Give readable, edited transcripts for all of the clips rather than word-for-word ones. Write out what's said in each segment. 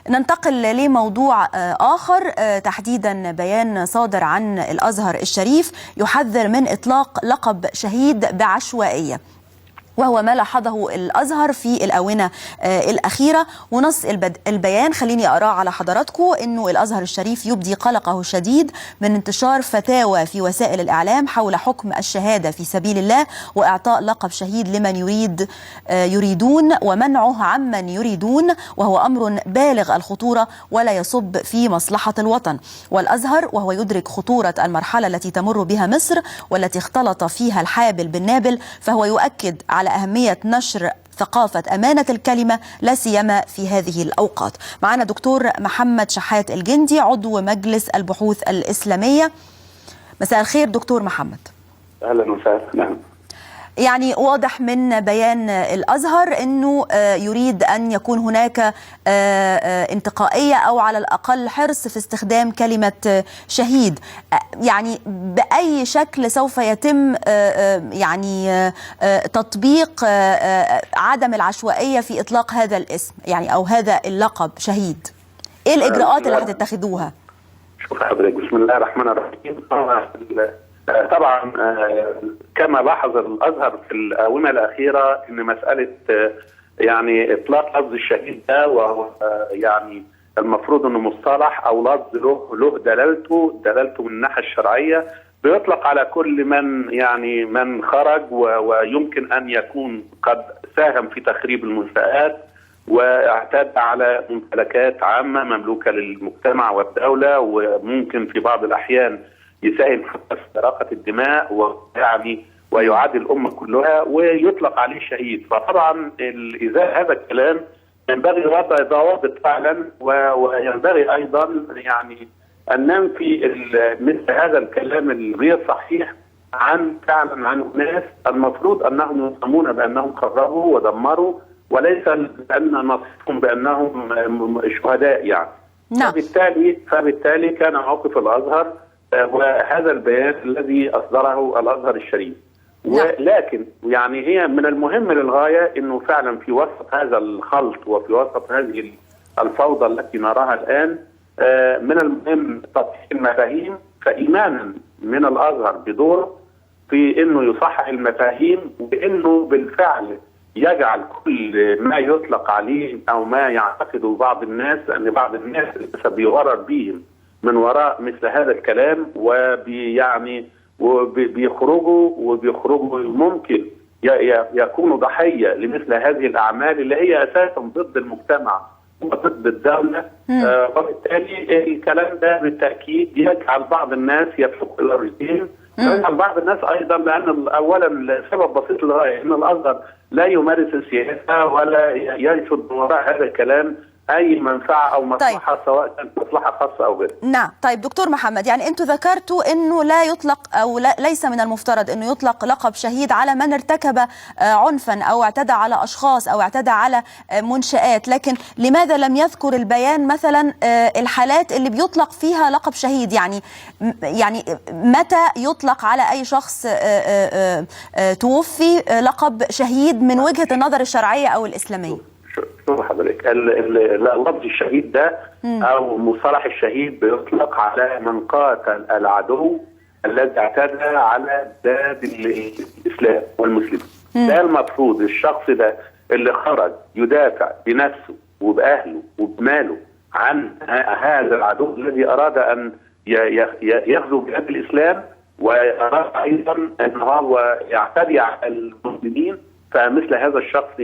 ننتقل لموضوع آخر، تحديدا بيان صادر عن الأزهر الشريف يحذر من إطلاق لقب شهيد بعشوائية، وهو ما لاحظه الأزهر في الآونة الأخيرة. ونص البيان خليني أقرأ على حضراتكم إنه الأزهر الشريف يبدي قلقه الشديد من انتشار فتاوى في وسائل الإعلام حول حكم الشهادة في سبيل الله وإعطاء لقب شهيد لمن يريدون ومنعه عمن يريدون، وهو أمر بالغ الخطورة ولا يصب في مصلحة الوطن. والأزهر وهو يدرك خطورة المرحلة التي تمر بها مصر والتي اختلط فيها الحابل بالنابل، فهو يؤكد على أهمية نشر ثقافة أمانة الكلمة لا سيما في هذه الأوقات. معنا دكتور محمد شحات الجندي عضو مجلس البحوث الإسلامية. مساء الخير دكتور محمد. أهلا وسهلا. نعم، يعني واضح من بيان الأزهر أنه يريد أن يكون هناك انتقائية أو على الأقل حرص في استخدام كلمة شهيد. يعني بأي شكل سوف يتم يعني تطبيق عدم العشوائية في إطلاق هذا الاسم يعني أو هذا اللقب شهيد؟ إيه الإجراءات اللي هتتخذوها؟ شوف حضرتك، بسم الله الرحمن الرحيم. طبعا كما لاحظ الازهر في الاونه الاخيره ان مساله يعني اطلاق لفظ الشهيد ده، وهو يعني المفروض انه مصطلح او لفظ له دلالته من الناحيه الشرعيه، بيطلق على كل من يعني من خرج ويمكن ان يكون قد ساهم في تخريب المنشآت واعتدى على ممتلكات عامه مملوكه للمجتمع والدوله، وممكن في بعض الاحيان يساهم حتى في إراقة الدماء ويعني ويعادي الأمة كلها ويطلق عليه شهيد. فطبعا إزاء هذا الكلام ينبغي وضع ضوابط فعلا، وينبغي أيضا يعني أن ننفي مثل هذا الكلام الغير صحيح عن ناس المفروض أنهم يسمون بأنهم خربوا ودمروا، وليس بأن نصفهم بأنهم شهداء يعني. نعم. فبالتالي كان موقف الأزهر وهذا البيان الذي أصدره الأزهر الشريف. ولكن يعني هي من المهم للغاية أنه فعلا في وسط هذا الخلط وفي وسط هذه الفوضى التي نراها الآن من المهم تصحيح المفاهيم، فإيمانا من الأزهر بدوره في أنه يصحح المفاهيم، وأنه بالفعل يجعل كل ما يطلق عليه أو ما يعتقده بعض الناس أن بعض الناس بيغرر بهم من وراء مثل هذا الكلام، وبيخرجوا ممكن يكونوا ضحية لمثل هذه الأعمال اللي هي أساسا ضد المجتمع وضد الدولة. وبالتالي الكلام ده بالتأكيد يجعل بعض الناس يفسق إلى الرجيم، يجعل بعض الناس أيضا، لأن أولا سبب بسيط للغاية أن الأزهر لا يمارس السياسة ولا ينشد من وراء هذا الكلام أي منفعة أو مصلحة. طيب. سواء كانت مصلحة خاصة أو غيرها. نعم. طيب دكتور محمد، يعني أنتم ذكرتوا أنه لا يطلق أو ليس من المفترض أنه يطلق لقب شهيد على من ارتكب عنفا أو اعتدى على أشخاص أو اعتدى على منشآت، لكن لماذا لم يذكر البيان مثلا الحالات اللي بيطلق فيها لقب شهيد؟ يعني متى يطلق على أي شخص توفي لقب شهيد من وجهة النظر الشرعية أو الإسلامية؟ شوف حضرتك، لفظ الشهيد ده او مصطلح الشهيد بيطلق على من قاتل العدو الذي اعتدى على بلاد الاسلام والمسلمين. ده المفروض الشخص ده اللي خرج يدافع بنفسه وباهله وبماله عن هذا العدو الذي اراد ان يغزو بلاد الاسلام، واراد ايضا ان هو يعتدي على المسلمين. فمثل هذا الشخص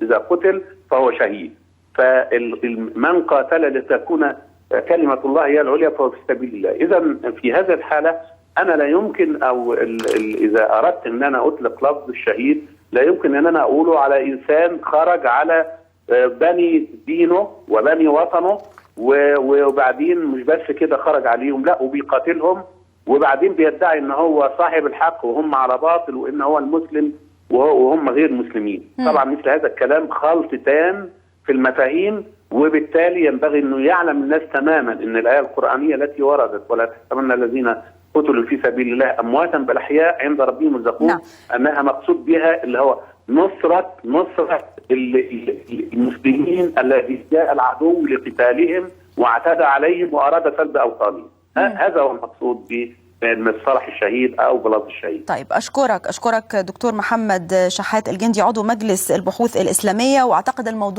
إذا قتل فهو شهيد. فمن قاتل لتكون كلمة الله هي العليا فهو في سبيل الله. إذا في هذه الحالة أنا لا يمكن أو إذا أردت أن أنا أطلق لفظ الشهيد لا يمكن أن أنا أقوله على إنسان خرج على بني دينه وبني وطنه وبعدين مش بس كده خرج عليهم، لا وبيقاتلهم، وبعدين بيدعي أن هو صاحب الحق وهم على باطل وأن هو المسلم وهم غير مسلمين. طبعا مثل هذا الكلام خلط تام في المفاهيم، وبالتالي ينبغي انه يعلم الناس تماما ان الايه القرانيه التي وردت ولا تحسبن الذين قتلوا في سبيل الله امواتا بل احياء عند ربهم يرزقون، انها مقصود بها اللي هو نصرة المسلمين الذي جاء العدو لقتالهم واعتدى عليهم وأراد سلب أوطانهم. هذا هو المقصود بمصطلح الشهيد أو بلفظ الشهيد. طيب أشكرك دكتور محمد شحات الجندي عضو مجلس البحوث الإسلامية، وأعتقد الموضوع